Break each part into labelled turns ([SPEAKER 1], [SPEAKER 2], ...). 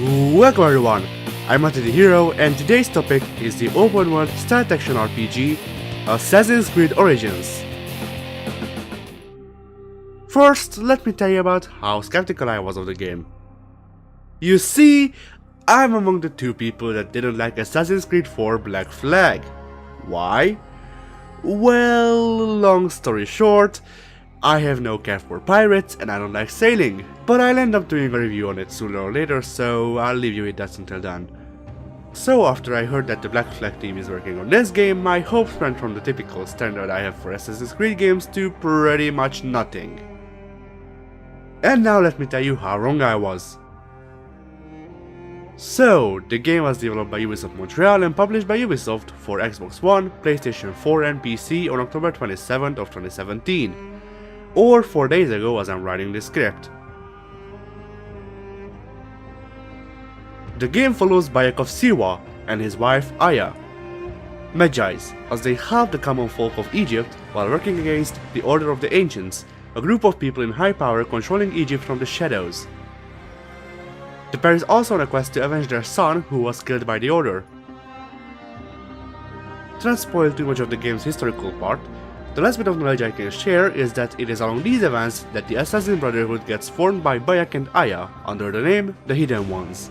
[SPEAKER 1] Welcome everyone, I'm Matty the Hero, and today's topic is the open world stealth action RPG, Assassin's Creed Origins. First, let me tell you about how skeptical I was of the game. You see, I'm among the two people that didn't like Assassin's Creed 4 Black Flag. Why? Well, long story short, I have no care for pirates and I don't like sailing, but I'll end up doing a review on it sooner or later, so I'll leave you with that until then. So after I heard that the Black Flag team is working on this game, my hopes went from the typical standard I have for Assassin's Creed games to pretty much nothing. And now let me tell you how wrong I was. So, the game was developed by Ubisoft Montreal and published by Ubisoft for Xbox One, PlayStation 4 and PC on October 27th of 2017. Or 4 days ago as I'm writing this script. The game follows Bayek of Siwa and his wife Aya, Magi's, as they help the common folk of Egypt while working against the Order of the Ancients, a group of people in high power controlling Egypt from the shadows. The pair is also on a quest to avenge their son who was killed by the Order. To not spoil too much of the game's historical part, the last bit of knowledge I can share is that it is along these events that the Assassin Brotherhood gets formed by Bayek and Aya under the name The Hidden Ones.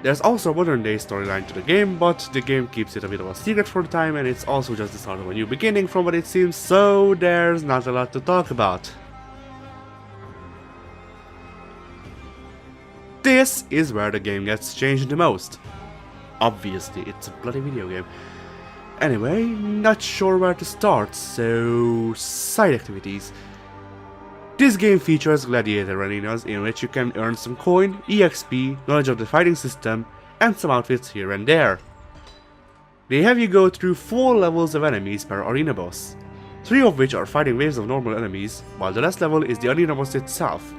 [SPEAKER 1] There's also a modern day storyline to the game, but the game keeps it a bit of a secret for the time and it's also just the start of a new beginning from what it seems, so there's not a lot to talk about. This is where the game gets changed the most. Obviously, it's a bloody video game. Anyway, not sure where to start, so side activities. This game features gladiator arenas in which you can earn some coin, EXP, knowledge of the fighting system, and some outfits here and there. They have you go through 4 levels of enemies per arena boss, 3 of which are fighting waves of normal enemies, while the last level is the arena boss itself.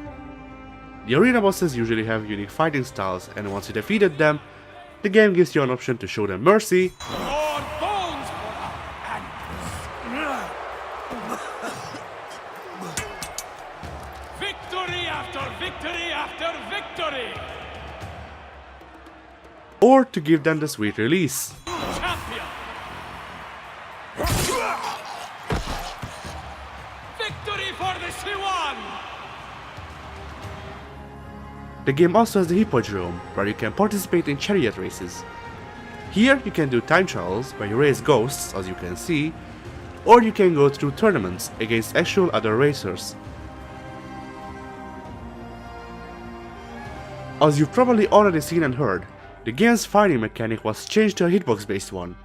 [SPEAKER 1] The arena bosses usually have unique fighting styles, and once you defeated them, the game gives you an option to show them mercy,
[SPEAKER 2] Victory after victory after victory!
[SPEAKER 1] or to give them the sweet release.
[SPEAKER 2] Champion! Victory for the C1!
[SPEAKER 1] The game also has the Hippodrome, where you can participate in chariot races. Here you can do time trials, where you race ghosts, as you can see, or you can go through tournaments against actual other racers. As you've probably already seen and heard, the game's fighting mechanic was changed to a hitbox based one.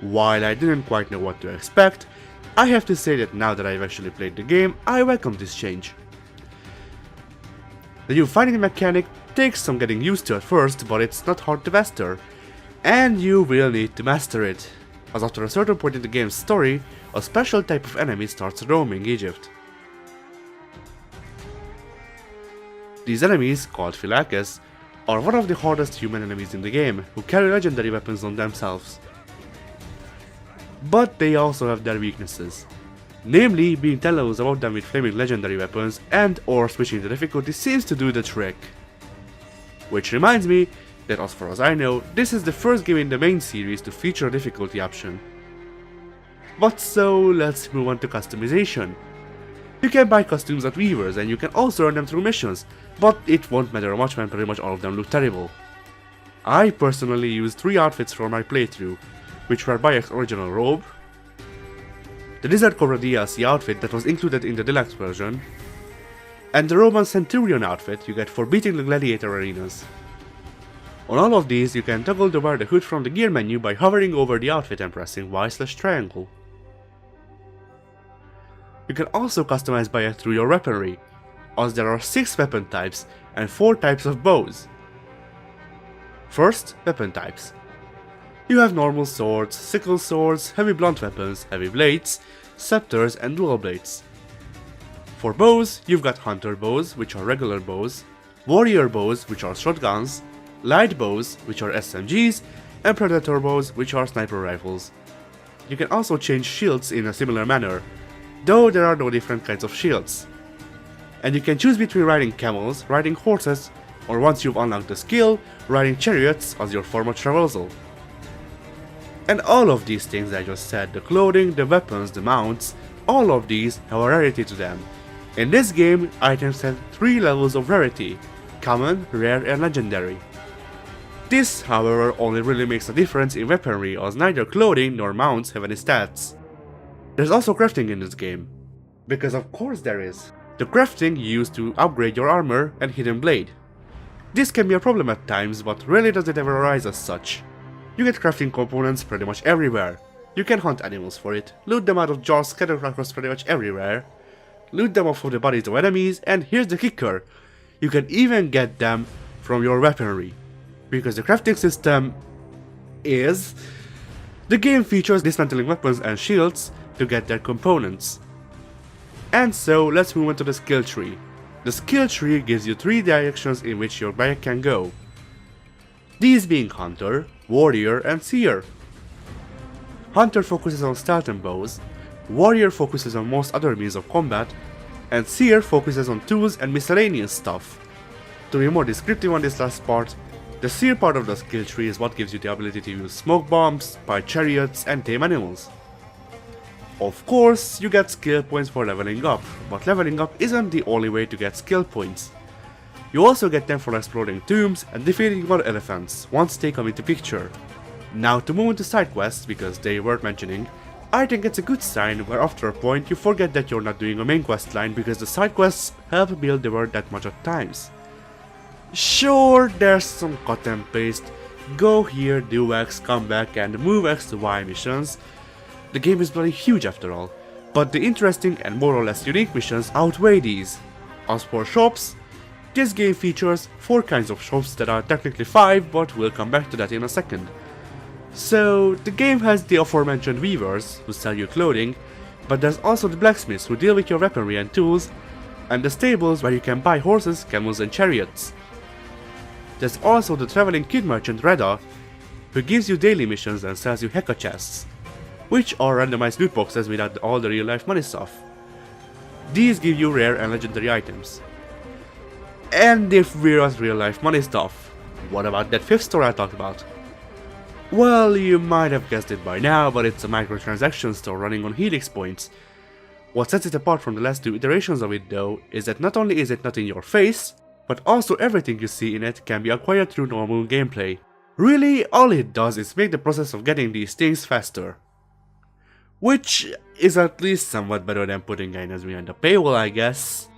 [SPEAKER 1] While I didn't quite know what to expect, I have to say that now that I've actually played the game, I welcome this change. The new fighting mechanic takes some getting used to at first, but it's not hard to master, and you will need to master it, as after a certain point in the game's story, a special type of enemy starts roaming Egypt. These enemies, called Feluccas, are one of the hardest human enemies in the game, who carry legendary weapons on themselves. But they also have their weaknesses. Namely, being 10 levels above them with flaming legendary weapons and or switching the difficulty seems to do the trick. Which reminds me that as far as I know, this is the first game in the main series to feature a difficulty option. But so, let's move on to customization. You can buy costumes at Weavers and you can also earn them through missions, but it won't matter much when pretty much all of them look terrible. I personally used 3 outfits for my playthrough, which were Bayek's original robe, the Lizard Cobra DLC outfit that was included in the deluxe version, and the Roman Centurion outfit you get for beating the gladiator arenas. On all of these, you can toggle to wear the hood from the gear menu by hovering over the outfit and pressing Y/triangle. You can also customize Bayek through your weaponry, as there are 6 weapon types and 4 types of bows. First, weapon types. You have normal swords, sickle swords, heavy blunt weapons, heavy blades, scepters and dual blades. For bows, you've got hunter bows, which are regular bows, warrior bows, which are shotguns, light bows, which are SMGs, and predator bows, which are sniper rifles. You can also change shields in a similar manner, though there are no different kinds of shields. And you can choose between riding camels, riding horses, or once you've unlocked the skill, riding chariots as your form of traversal. And all of these things I just said, the clothing, the weapons, the mounts, all of these have a rarity to them. In this game, items have 3 levels of rarity: common, rare and legendary. This, however, only really makes a difference in weaponry, as neither clothing nor mounts have any stats. There's also crafting in this game, because of course there is. The crafting you use to upgrade your armor and hidden blade. This can be a problem at times, but rarely does it ever arise as such. You get crafting components pretty much everywhere. You can hunt animals for it, loot them out of jars scattered across pretty much everywhere, loot them off of the bodies of enemies, and here's the kicker: you can even get them from your weaponry. Because the crafting system is... the game features dismantling weapons and shields to get their components. And so let's move on to the skill tree. The skill tree gives you 3 directions in which your bike can go. These being Hunter, Warrior and Seer. Hunter focuses on stealth and bows, Warrior focuses on most other means of combat, and Seer focuses on tools and miscellaneous stuff. To be more descriptive on this last part, the Seer part of the skill tree is what gives you the ability to use smoke bombs, pilot chariots and tame animals. Of course, you get skill points for leveling up, but leveling up isn't the only way to get skill points. You also get them for exploring tombs and defeating more elephants, once they come into picture. Now to move into side quests, because they were mentioning, I think it's a good sign where after a point you forget that you're not doing a main quest line because the side quests help build the world that much at times. Sure, there's some cut and paste, go here, do X, come back and move X to Y missions. The game is bloody huge after all, but the interesting and more or less unique missions outweigh these. As for shops, this game features 4 kinds of shops that are technically 5, but we'll come back to that in a second. So, the game has the aforementioned weavers, who sell you clothing, but there's also the blacksmiths who deal with your weaponry and tools, and the stables where you can buy horses, camels and chariots. There's also the traveling kid merchant Reda, who gives you daily missions and sells you Heka chests, which are randomized loot boxes without all the real life money stuff. These give you rare and legendary items. And if we're at real life money stuff, what about that 5th store I talked about? Well, you might have guessed it by now, but it's a microtransaction store running on Helix points. What sets it apart from the last 2 iterations of it though, is that not only is it not in your face, but also everything you see in it can be acquired through normal gameplay. Really, all it does is make the process of getting these things faster. Which is at least somewhat better than putting items behind a paywall, I guess.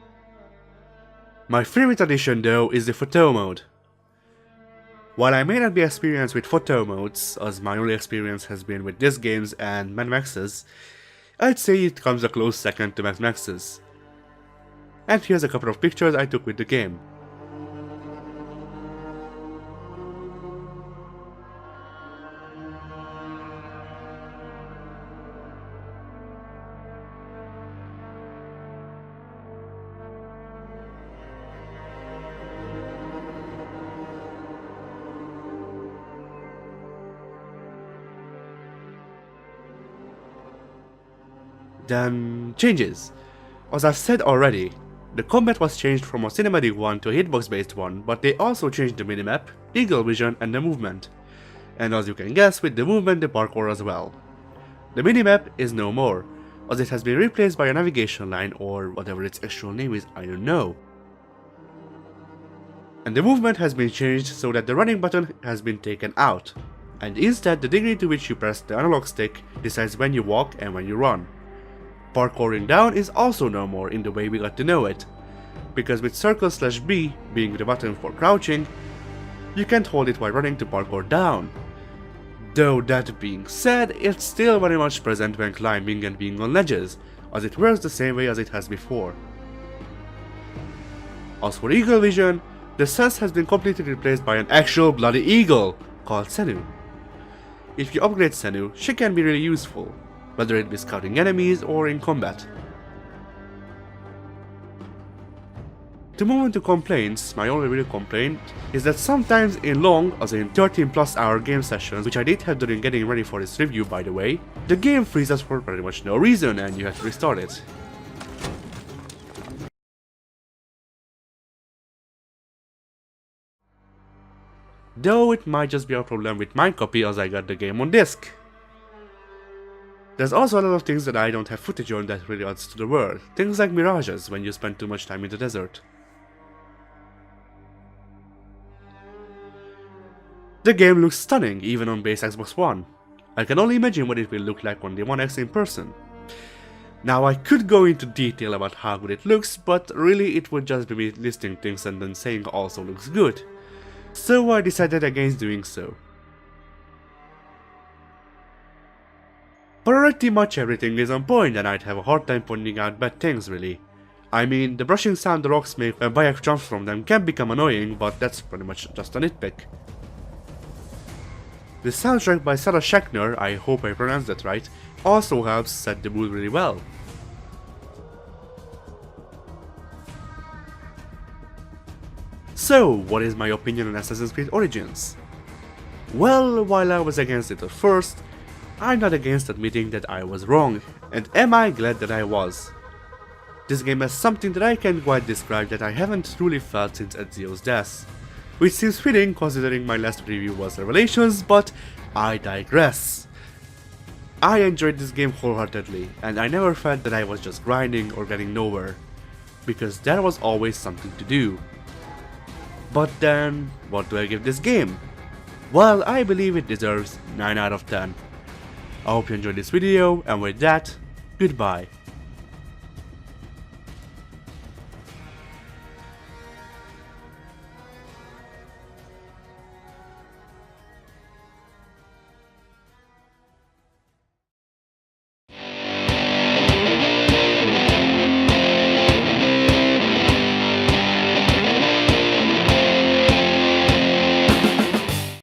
[SPEAKER 1] My favorite addition though is the photo mode. While I may not be experienced with photo modes, as my only experience has been with this games and Mad Max's, I'd say it comes a close second to Mad Max's. And here's a couple of pictures I took with the game. Then, changes. As I've said already, the combat was changed from a cinematic one to a hitbox based one, but they also changed the minimap, eagle vision and the movement. And as you can guess, with the movement, the parkour as well. The minimap is no more, as it has been replaced by a navigation line or whatever its actual name is, I don't know. And the movement has been changed so that the running button has been taken out, and instead the degree to which you press the analog stick decides when you walk and when you run. Parkouring down is also no more in the way we got to know it, because with circle/B being the button for crouching, you can't hold it while running to parkour down. Though that being said, it's still very much present when climbing and being on ledges, as it works the same way as it has before. As for eagle vision, the sense has been completely replaced by an actual bloody eagle, called Senu. If you upgrade Senu, she can be really useful, whether it be scouting enemies or in combat. To move on to complaints, my only real complaint is that sometimes in long, as in 13+ hour game sessions, which I did have during getting ready for this review by the way, the game freezes for pretty much no reason and you have to restart it. though it might just be a problem with my copy as I got the game on disc. There's also a lot of things that I don't have footage on that really adds to the world, things like mirages when you spend too much time in the desert. The game looks stunning even on base Xbox One. I can only imagine what it will look like on the One X in person. Now I could go into detail about how good it looks, but really it would just be me listing things and then saying also looks good. So I decided against doing so. Pretty much everything is on point and I'd have a hard time pointing out bad things really. I mean, the brushing sound the rocks make when Bayek jumps from them can become annoying, but that's pretty much just a nitpick. The soundtrack by Sarah Schachner, I hope I pronounced that right, also helps set the mood really well. So, what is my opinion on Assassin's Creed Origins? Well, while I was against it at first, I'm not against admitting that I was wrong, and am I glad that I was. This game has something that I can't quite describe that I haven't truly felt since Ezio's death, which seems fitting considering my last review was Revelations, but I digress. I enjoyed this game wholeheartedly, and I never felt that I was just grinding or getting nowhere, because there was always something to do. But then, what do I give this game? Well, I believe it deserves 9 out of 10. I hope you enjoyed this video, and with that, goodbye.